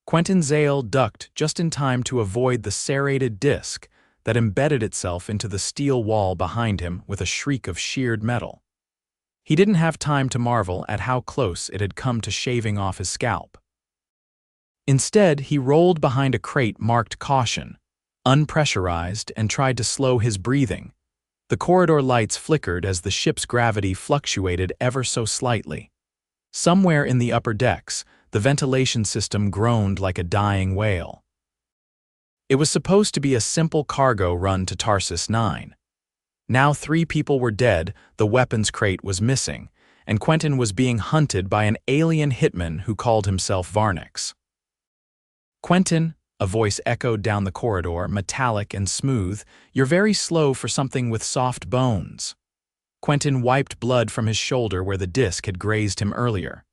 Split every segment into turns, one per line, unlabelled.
Quentin Zale ducked just in time to avoid the serrated disc that embedded itself into the steel wall behind him with a shriek of sheared metal. He didn't have time to marvel at how close it had come to shaving off his scalp. Instead, he rolled behind a crate marked caution, unpressurized, and tried to slow his breathing. The corridor lights flickered as the ship's gravity fluctuated ever so slightly. Somewhere in the upper decks, the ventilation system groaned like a dying whale. It was supposed to be a simple cargo run to Tarsus 9. Now 3 people were dead, the weapons crate was missing, and Quentin was being hunted by an alien hitman who called himself Varnix. "Quentin," a voice echoed down the corridor, metallic and smooth, "you're very slow for something with soft bones." Quentin wiped blood from his shoulder where the disc had grazed him earlier.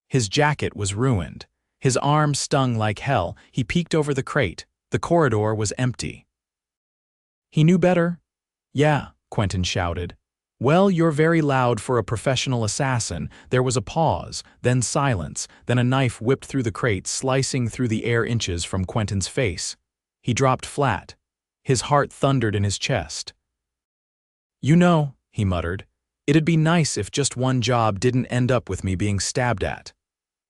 His jacket was ruined. His arm stung like hell. He peeked over the crate. The corridor was empty. He knew better. "Yeah," Quentin shouted. "Well, you're very loud for a professional assassin." There was a pause, then silence, then a knife whipped through the crate, slicing through the air inches from Quentin's face. He dropped flat. His heart thundered in his chest. "You know," he muttered, "it'd be nice if just one job didn't end up with me being stabbed at."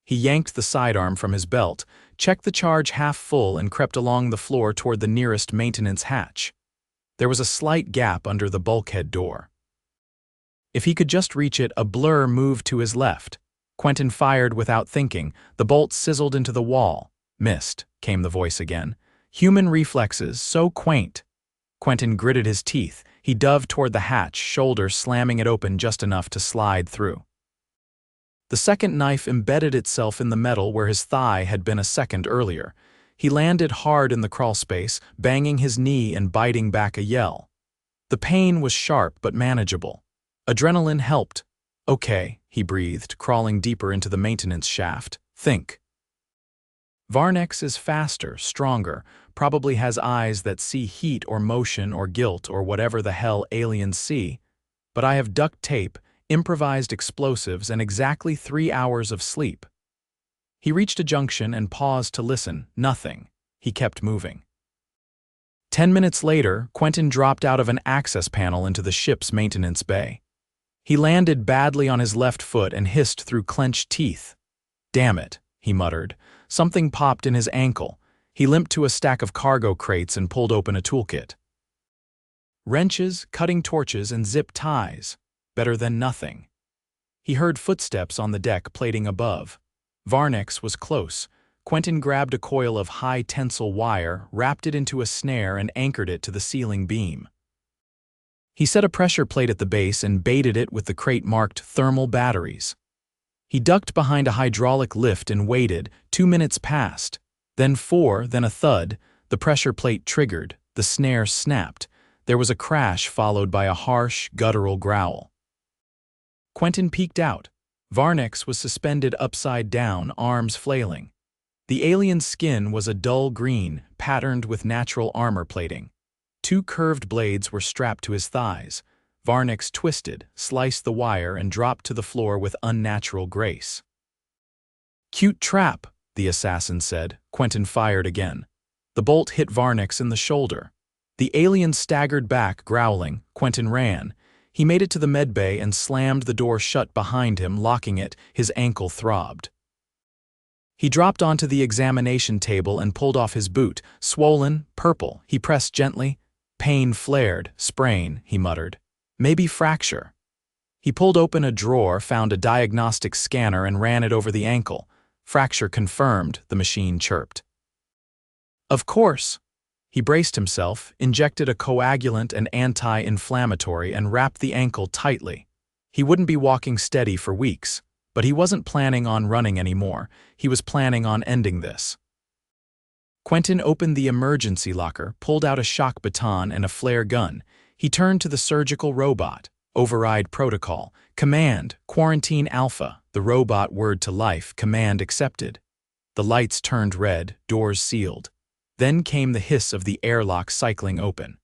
He yanked the sidearm from his belt, checked the charge half full, and crept along the floor toward the nearest maintenance hatch. There was a slight gap under the bulkhead door. If he could just reach it, a blur moved to his left. Quentin fired without thinking. The bolt sizzled into the wall. "Missed," came the voice again. "Human reflexes, so quaint." Quentin gritted his teeth. He dove toward the hatch, shoulder slamming it open just enough to slide through. The second knife embedded itself in the metal where his thigh had been a second earlier. He landed hard in the crawlspace, banging his knee and biting back a yell. The pain was sharp but manageable. Adrenaline helped. "Okay," he breathed, crawling deeper into the maintenance shaft. "Think." Varnix is faster, stronger, probably has eyes that see heat or motion or guilt or whatever the hell aliens see. But I have duct tape, improvised explosives, and exactly 3 hours of sleep. He reached a junction and paused to listen. Nothing. He kept moving. 10 minutes later, Quentin dropped out of an access panel into the ship's maintenance bay. He landed badly on his left foot and hissed through clenched teeth. "Damn it," he muttered. Something popped in his ankle. He limped to a stack of cargo crates and pulled open a toolkit. Wrenches, cutting torches, and zip ties. Better than nothing. He heard footsteps on the deck plating above. Varnix was close. Quentin grabbed a coil of high-tensile wire, wrapped it into a snare, and anchored it to the ceiling beam. He set a pressure plate at the base and baited it with the crate marked thermal batteries. He ducked behind a hydraulic lift and waited. 2 minutes passed. Then 4, then a thud. The pressure plate triggered. The snare snapped. There was a crash followed by a harsh, guttural growl. Quentin peeked out. Varnix was suspended upside down, arms flailing. The alien's skin was a dull green, patterned with natural armor plating. 2 curved blades were strapped to his thighs. Varnix twisted, sliced the wire, and dropped to the floor with unnatural grace. "Cute trap," the assassin said. Quentin fired again. The bolt hit Varnix in the shoulder. The alien staggered back, growling. Quentin ran. He made it to the medbay and slammed the door shut behind him, locking it. His ankle throbbed. He dropped onto the examination table and pulled off his boot. Swollen, purple, he pressed gently. "Pain flared. Sprain," he muttered. "Maybe fracture." He pulled open a drawer, found a diagnostic scanner, and ran it over the ankle. "Fracture confirmed," the machine chirped. "Of course." He braced himself, injected a coagulant and anti-inflammatory, and wrapped the ankle tightly. He wouldn't be walking steady for weeks, but he wasn't planning on running anymore. He was planning on ending this. Quentin opened the emergency locker, pulled out a shock baton and a flare gun. He turned to the surgical robot. "Override protocol. Command, quarantine Alpha." The robot whirred to life. "Command accepted." The lights turned red, doors sealed. Then came the hiss of the airlock cycling open.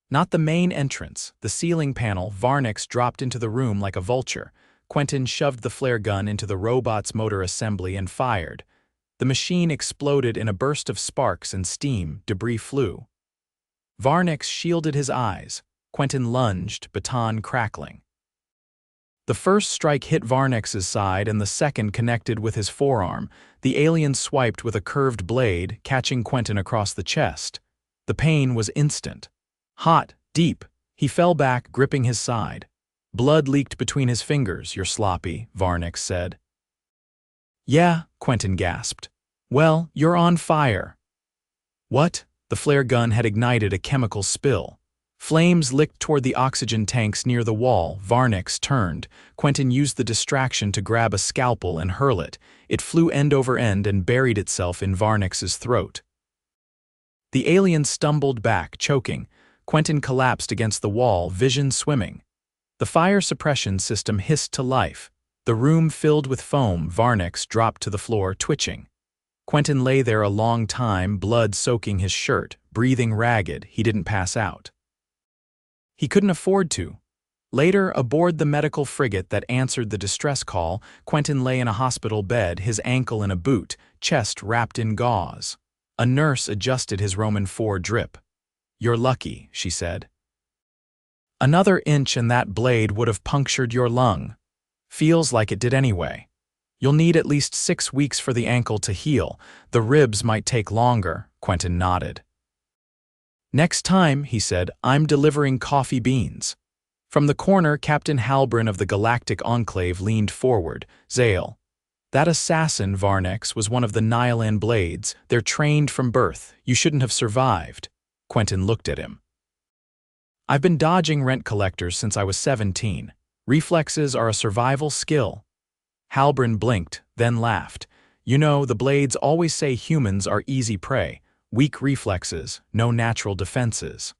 Not the main entrance, the ceiling panel. Varnix dropped into the room like a vulture. Quentin shoved the flare gun into the robot's motor assembly and fired. The machine exploded in a burst of sparks and steam. Debris flew. Varnix shielded his eyes. Quentin lunged, baton crackling. The first strike hit Varnix's side and the second connected with his forearm. The alien swiped with a curved blade, catching Quentin across the chest. The pain was instant. Hot, deep, he fell back, gripping his side. Blood leaked between his fingers. "You're sloppy," Varnix said. "Yeah," Quentin gasped. "Well, you're on fire." What? The flare gun had ignited a chemical spill. Flames licked toward the oxygen tanks near the wall. Varnix turned. Quentin used the distraction to grab a scalpel and hurl it. It flew end over end and buried itself in Varnix's throat. The alien stumbled back, choking. Quentin collapsed against the wall, vision swimming. The fire suppression system hissed to life. The room filled with foam. Varnix dropped to the floor, twitching. Quentin lay there a long time, blood soaking his shirt, breathing ragged. He didn't pass out. He couldn't afford to. Later, aboard the medical frigate that answered the distress call, Quentin lay in a hospital bed, his ankle in a boot, chest wrapped in gauze. A nurse adjusted his Roman IV drip. "You're lucky," she said. "Another inch and that blade would have punctured your lung. Feels like it did anyway. You'll need at least 6 weeks for the ankle to heal. The ribs might take longer," Quentin nodded. "Next time," he said, "I'm delivering coffee beans." From the corner, Captain Halbrand of the Galactic Enclave leaned forward. "Zale. That assassin, Varnix, was one of the Nihilin blades. They're trained from birth. You shouldn't have survived." Quentin looked at him. "I've been dodging rent collectors since I was 17. Reflexes are a survival skill." Halbrand blinked, then laughed. "You know, the blades always say humans are easy prey. Weak reflexes, no natural defenses.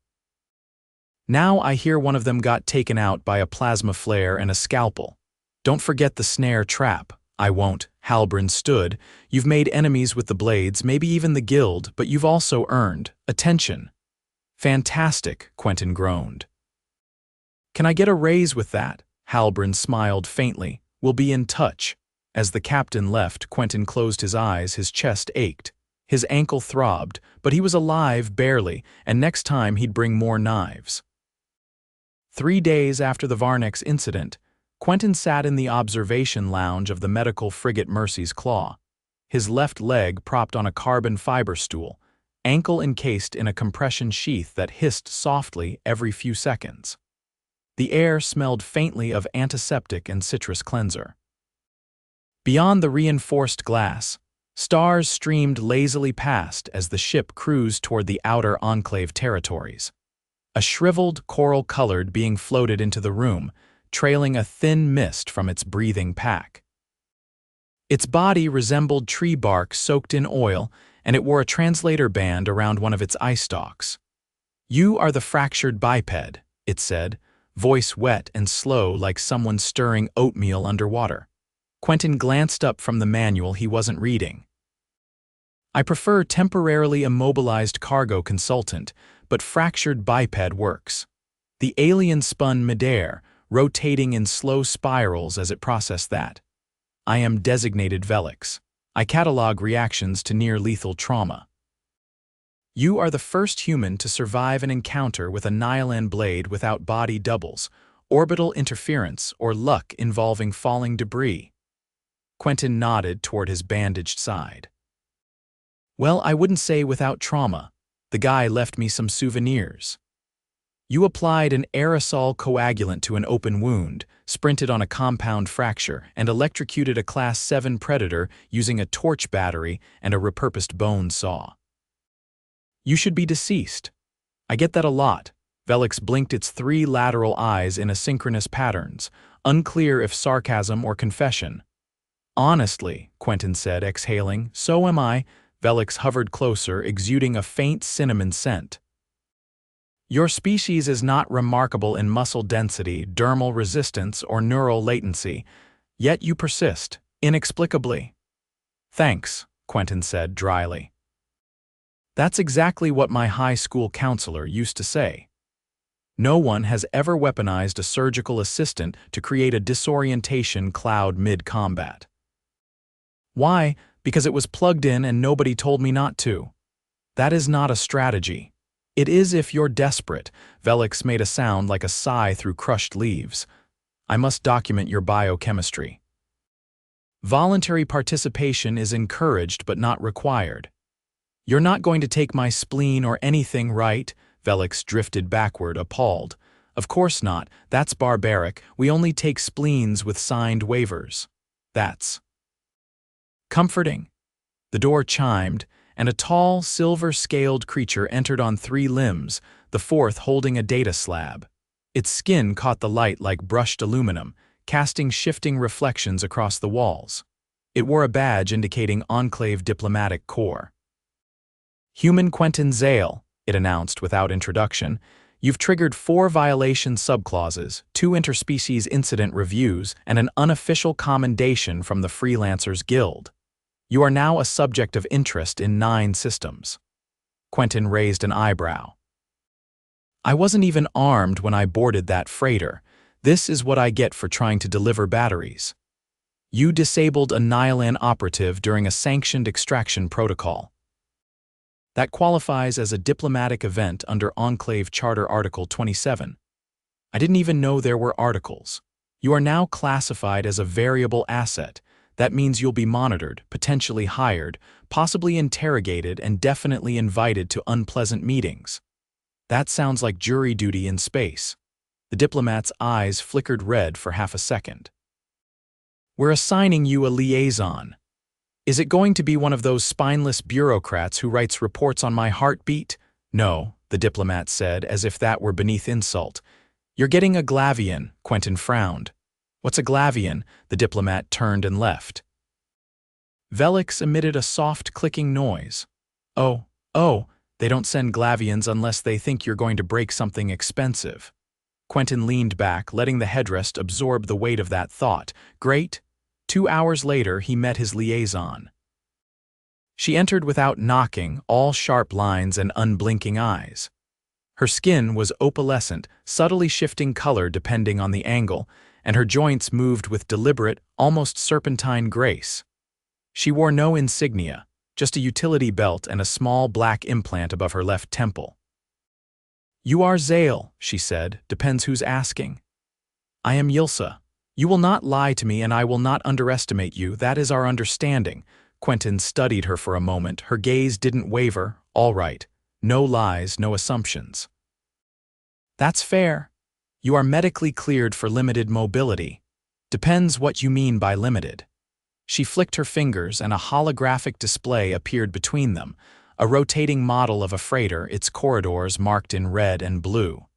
Now I hear one of them got taken out by a plasma flare and a scalpel. Don't forget the snare trap." "I won't." Halbrand stood. "You've made enemies with the blades, maybe even the guild, but you've also earned attention." "Fantastic," Quentin groaned. "Can I get a raise with that?" Halbrand smiled faintly. "We'll be in touch." As the captain left, Quentin closed his eyes, his chest ached. His ankle throbbed, but he was alive barely, and next time he'd bring more knives. 3 days after the Varnix incident, Quentin sat in the observation lounge of the medical frigate Mercy's Claw, his left leg propped on a carbon fiber stool, ankle encased in a compression sheath that hissed softly every few seconds. The air smelled faintly of antiseptic and citrus cleanser. Beyond the reinforced glass, stars streamed lazily past as the ship cruised toward the outer Enclave territories. A shriveled, coral-colored being floated into the room, trailing a thin mist from its breathing pack. Its body resembled tree bark soaked in oil, and it wore a translator band around one of its eye stalks. "You are the fractured biped," it said, voice wet and slow like someone stirring oatmeal underwater. Quentin glanced up from the manual he wasn't reading. "I prefer temporarily immobilized cargo consultant, but fractured biped works." The alien spun midair, rotating in slow spirals as it processed that. "I am designated Velix. I catalog reactions to near-lethal trauma. You are the first human to survive an encounter with a Nihilin blade without body doubles, orbital interference, or luck involving falling debris." Quentin nodded toward his bandaged side. "Well, I wouldn't say without trauma. The guy left me some souvenirs." "You applied an aerosol coagulant to an open wound, sprinted on a compound fracture, and electrocuted a Class 7 predator using a torch battery and a repurposed bone saw. You should be deceased." "I get that a lot." Velix blinked its 3 lateral eyes in asynchronous patterns, unclear if sarcasm or confession. "Honestly," Quentin said, exhaling, "so am I." Velix hovered closer, exuding a faint cinnamon scent. "Your species is not remarkable in muscle density, dermal resistance, or neural latency, yet you persist, inexplicably." "Thanks," Quentin said dryly. "That's exactly what my high school counselor used to say. No one has ever weaponized a surgical assistant to create a disorientation cloud mid-combat." "Why?" Because it was plugged in and nobody told me not to. That is not a strategy. It is if you're desperate. Velix made a sound like a sigh through crushed leaves. I must document your biochemistry. Voluntary participation is encouraged but not required. You're not going to take my spleen or anything, right? Velix drifted backward, appalled. Of course not. That's barbaric. We only take spleens with signed waivers. That's comforting. The door chimed, and a tall, silver-scaled creature entered on 3 limbs, the 4th holding a data slab. Its skin caught the light like brushed aluminum, casting shifting reflections across the walls. It wore a badge indicating Enclave Diplomatic Corps. Human Quentin Zale, it announced without introduction. You've triggered 4 violation subclauses, 2 interspecies incident reviews, and an unofficial commendation from the Freelancers Guild. You are now a subject of interest in 9 systems. Quentin raised an eyebrow. I wasn't even armed when I boarded that freighter. This is what I get for trying to deliver batteries. You disabled a Nihilin operative during a sanctioned extraction protocol. That qualifies as a diplomatic event under Enclave Charter Article 27. I didn't even know there were articles. You are now classified as a variable asset. That means you'll be monitored, potentially hired, possibly interrogated, and definitely invited to unpleasant meetings. That sounds like jury duty in space. The diplomat's eyes flickered red for half a second. We're assigning you a liaison. Is it going to be one of those spineless bureaucrats who writes reports on my heartbeat? No, the diplomat said, as if that were beneath insult. You're getting a Glavian, Quentin frowned. What's a Glavian? The diplomat turned and left. Velix emitted a soft clicking noise. Oh, they don't send Glavians unless they think you're going to break something expensive. Quentin leaned back, letting the headrest absorb the weight of that thought. Great. 2 hours later, he met his liaison. She entered without knocking, all sharp lines and unblinking eyes. Her skin was opalescent, subtly shifting color depending on the angle, and her joints moved with deliberate, almost serpentine grace. She wore no insignia, just a utility belt and a small black implant above her left temple. You are Zale, she said, depends who's asking. I am Yilsa. You will not lie to me and I will not underestimate you, that is our understanding. Quentin studied her for a moment, her gaze didn't waver. All right, no lies, no assumptions. That's fair. You are medically cleared for limited mobility. Depends what you mean by limited. She flicked her fingers and a holographic display appeared between them, a rotating model of a freighter, its corridors marked in red and blue.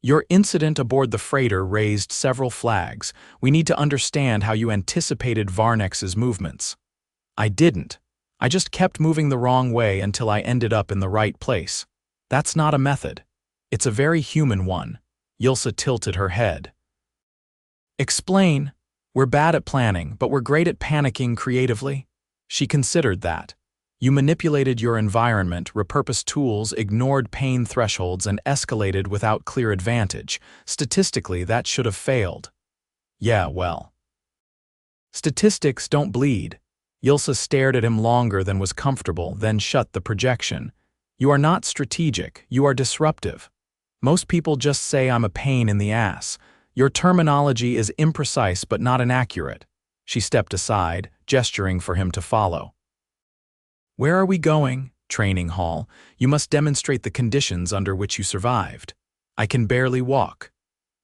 Your incident aboard the freighter raised several flags. We need to understand how you anticipated Varnex's movements. I didn't. I just kept moving the wrong way until I ended up in the right place. That's not a method. It's a very human one. Yilsa tilted her head. Explain. We're bad at planning, but we're great at panicking creatively. She considered that. You manipulated your environment, repurposed tools, ignored pain thresholds, and escalated without clear advantage. Statistically, that should have failed. Yeah, well. Statistics don't bleed. Yilsa stared at him longer than was comfortable, then shut the projection. You are not strategic, you are disruptive. Most people just say I'm a pain in the ass. Your terminology is imprecise but not inaccurate. She stepped aside, gesturing for him to follow. Where are we going? Training hall. You must demonstrate the conditions under which you survived. I can barely walk.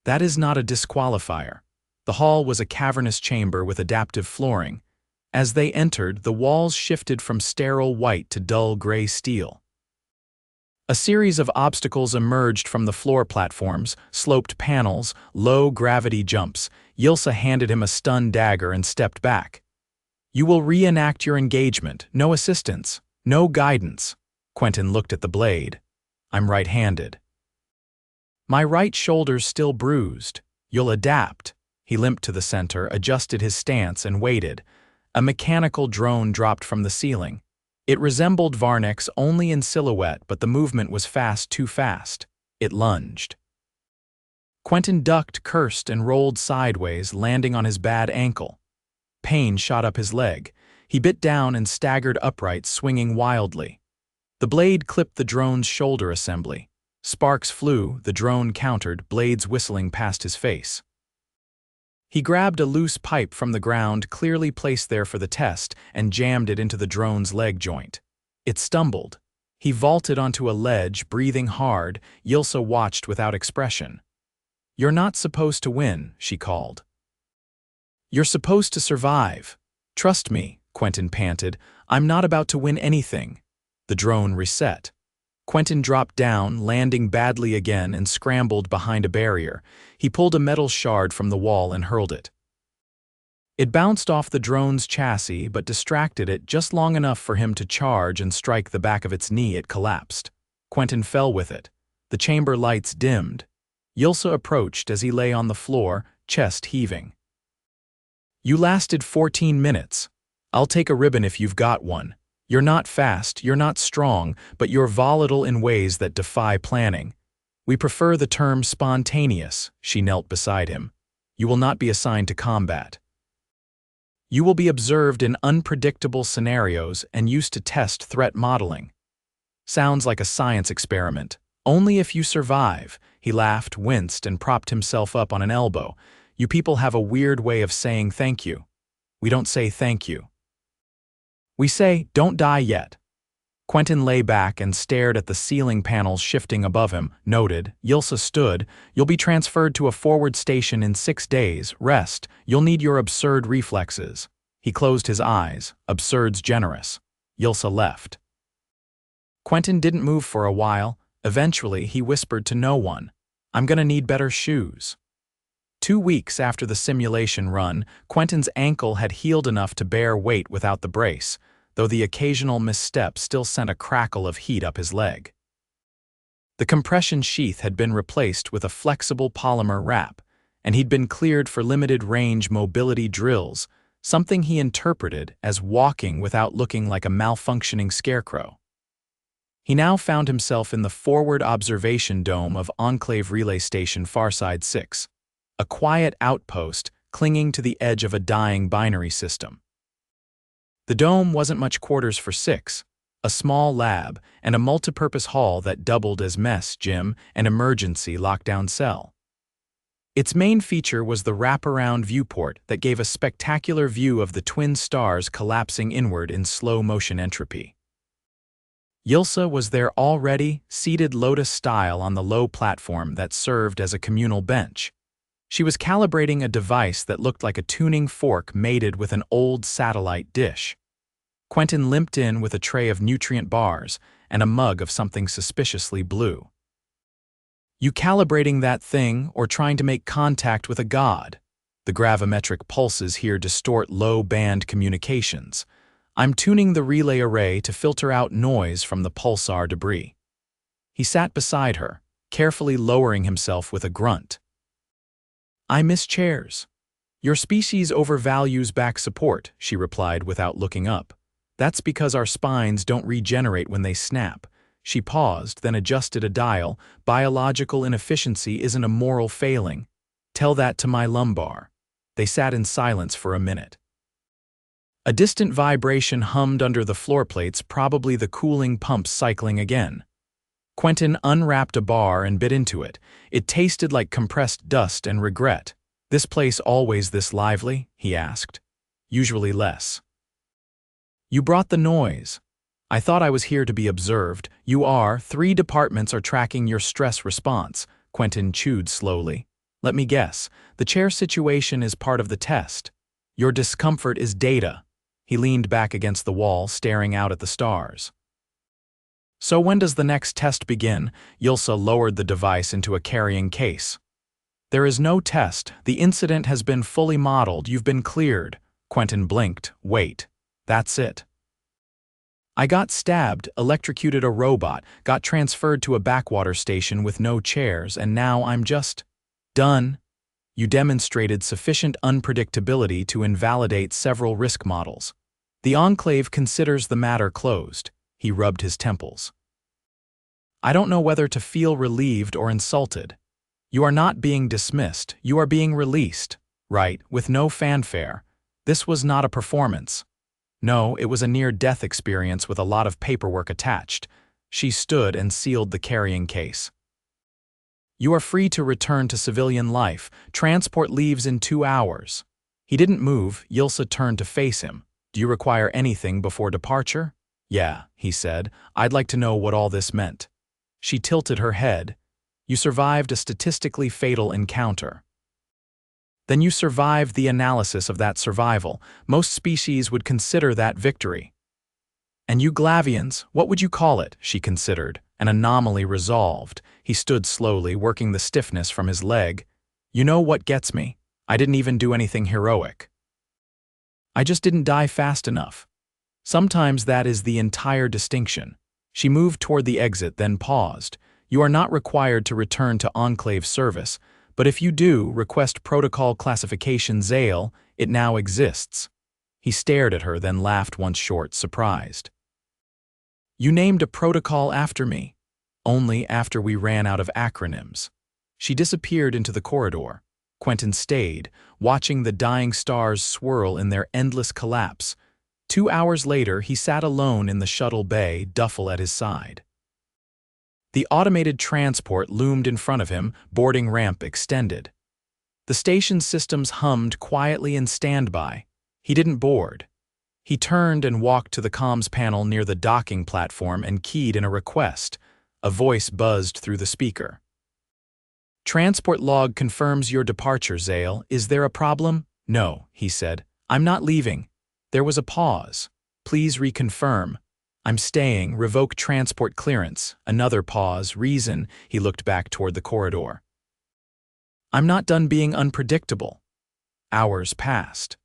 That is not a disqualifier. The hall was a cavernous chamber with adaptive flooring. As they entered, the walls shifted from sterile white to dull gray steel. A series of obstacles emerged from the floor platforms, sloped panels, low-gravity jumps. Yilsa handed him a stun dagger and stepped back. You will reenact your engagement, no assistance, no guidance. Quentin looked at the blade. I'm right-handed. My right shoulder's still bruised. You'll adapt. He limped to the center, adjusted his stance, and waited. A mechanical drone dropped from the ceiling. It resembled Varnex only in silhouette, but the movement was fast, too fast. It lunged. Quentin ducked, cursed, and rolled sideways, landing on his bad ankle. Pain shot up his leg. He bit down and staggered upright, swinging wildly. The blade clipped the drone's shoulder assembly. Sparks flew, the drone countered, blades whistling past his face. He grabbed a loose pipe from the ground, clearly placed there for the test, and jammed it into the drone's leg joint. It stumbled. He vaulted onto a ledge, breathing hard. Yilsa watched without expression. "You're not supposed to win," she called. "You're supposed to survive. Trust me," Quentin panted. "I'm not about to win anything." The drone reset. Quentin dropped down, landing badly again, and scrambled behind a barrier. He pulled a metal shard from the wall and hurled it. It bounced off the drone's chassis but distracted it just long enough for him to charge and strike the back of its knee. It collapsed. Quentin fell with it. The chamber lights dimmed. Yilsa approached as he lay on the floor, chest heaving. "You lasted 14 minutes. I'll take a ribbon if you've got one. You're not fast, you're not strong, but you're volatile in ways that defy planning. We prefer the term spontaneous." She knelt beside him. "You will not be assigned to combat. You will be observed in unpredictable scenarios and used to test threat modeling. Sounds like a science experiment. Only if you survive." He laughed, winced, and propped himself up on an elbow. "You people have a weird way of saying thank you. We don't say thank you. We say, don't die yet." Quentin lay back and stared at the ceiling panels shifting above him. Noted. Yilsa stood. "You'll be transferred to a forward station in 6 days. Rest. You'll need your absurd reflexes." He closed his eyes. Absurd's generous. Yilsa left. Quentin didn't move for a while. Eventually, he whispered to no one, "I'm gonna need better shoes." 2 weeks after the simulation run, Quentin's ankle had healed enough to bear weight without the brace, though the occasional misstep still sent a crackle of heat up his leg. The compression sheath had been replaced with a flexible polymer wrap, and he'd been cleared for limited-range mobility drills, something he interpreted as walking without looking like a malfunctioning scarecrow. He now found himself in the forward observation dome of Enclave Relay Station Farside 6, a quiet outpost clinging to the edge of a dying binary system. The dome wasn't much quarters for 6, a small lab and a multipurpose hall that doubled as mess, gym, and emergency lockdown cell. Its main feature was the wraparound viewport that gave a spectacular view of the twin stars collapsing inward in slow-motion entropy. Yilsa was there already, seated lotus-style on the low platform that served as a communal bench. She was calibrating a device that looked like a tuning fork mated with an old satellite dish. Quentin limped in with a tray of nutrient bars and a mug of something suspiciously blue. "You calibrating that thing or trying to make contact with a god? The gravimetric pulses here distort low-band communications. I'm tuning the relay array to filter out noise from the pulsar debris." He sat beside her, carefully lowering himself with a grunt. "I miss chairs. Your species overvalues back support," she replied without looking up. "That's because our spines don't regenerate when they snap." She paused, then adjusted a dial. "Biological inefficiency isn't a moral failing. Tell that to my lumbar." They sat in silence for a minute. A distant vibration hummed under the floor plates, probably the cooling pumps cycling again. Quentin unwrapped a bar and bit into it. It tasted like compressed dust and regret. "This place always this lively?" he asked. "Usually less." "You brought the noise. I thought I was here to be observed." "You are. 3 departments are tracking your stress response." Quentin chewed slowly. "Let me guess. The chair situation is part of the test. Your discomfort is data." He leaned back against the wall, staring out at the stars. "So when does the next test begin?" Yilsa lowered the device into a carrying case. "There is no test. The incident has been fully modeled. You've been cleared." Quentin blinked. "Wait. That's it." "I got stabbed, electrocuted a robot, got transferred to a backwater station with no chairs, and now I'm just done." "You demonstrated sufficient unpredictability to invalidate several risk models. The Enclave considers the matter closed." He rubbed his temples. "I don't know whether to feel relieved or insulted. You are not being dismissed, you are being released. Right, with no fanfare. This was not a performance. No, it was a near-death experience with a lot of paperwork attached. She stood and sealed the carrying case. You are free to return to civilian life. Transport leaves in 2 hours. He didn't move. Yilsa turned to face him. Do you require anything before departure? Yeah, he said. I'd like to know what all this meant. She tilted her head. You survived a statistically fatal encounter. Then you survived the analysis of that survival. Most species would consider that victory. And you Glavians, what would you call it? She considered. An anomaly resolved. He stood slowly, working the stiffness from his leg. You know what gets me? I didn't even do anything heroic. I just didn't die fast enough. Sometimes that is the entire distinction. She moved toward the exit, then paused. You are not required to return to Enclave service, but if you do, request protocol classification Zale, it now exists. He stared at her, then laughed once short, surprised. You named a protocol after me. Only after we ran out of acronyms. She disappeared into the corridor. Quentin stayed, watching the dying stars swirl in their endless collapse. 2 hours later, he sat alone in the shuttle bay, duffel at his side. The automated transport loomed in front of him, boarding ramp extended. The station's systems hummed quietly in standby. He didn't board. He turned and walked to the comms panel near the docking platform and keyed in a request. A voice buzzed through the speaker. Transport log confirms your departure, Zale. Is there a problem? No, he said. I'm not leaving. There was a pause. Please reconfirm. I'm staying. Revoke transport clearance. Another pause. Reason. He looked back toward the corridor. I'm not done being unpredictable. Hours passed.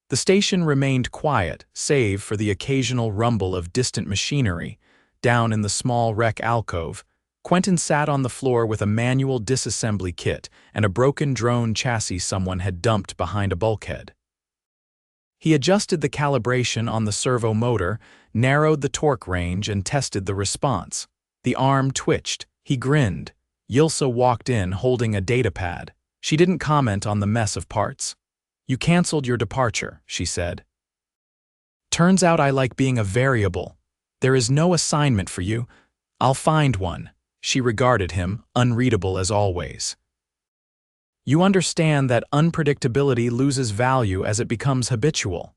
The station remained quiet, save for the occasional rumble of distant machinery. Down in the small wreck alcove, Quentin sat on the floor with a manual disassembly kit and a broken drone chassis someone had dumped behind a bulkhead. He adjusted the calibration on the servo motor, narrowed the torque range, and tested the response. The arm twitched. He grinned. Yilsa walked in, holding a datapad. She didn't comment on the mess of parts. You canceled your departure, she said. Turns out I like being a variable. There is no assignment for you. I'll find one. She regarded him, unreadable as always. You understand that unpredictability loses value as it becomes habitual.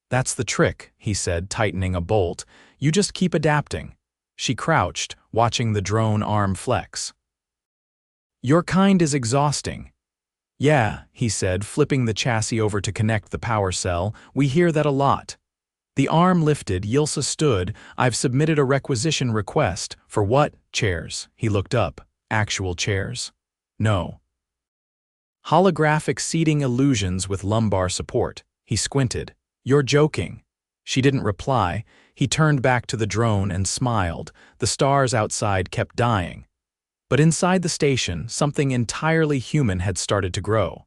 That's the trick, he said, tightening a bolt. You just keep adapting. She crouched, watching the drone arm flex. Your kind is exhausting. Yeah, he said, flipping the chassis over to connect the power cell. We hear that a lot. The arm lifted. Yilsa stood. I've submitted a requisition request. For what? Chairs. He looked up. Actual chairs? No. Holographic seating illusions with lumbar support. He squinted. You're joking. She didn't reply. He turned back to the drone and smiled. The stars outside kept dying. But inside the station, something entirely human had started to grow.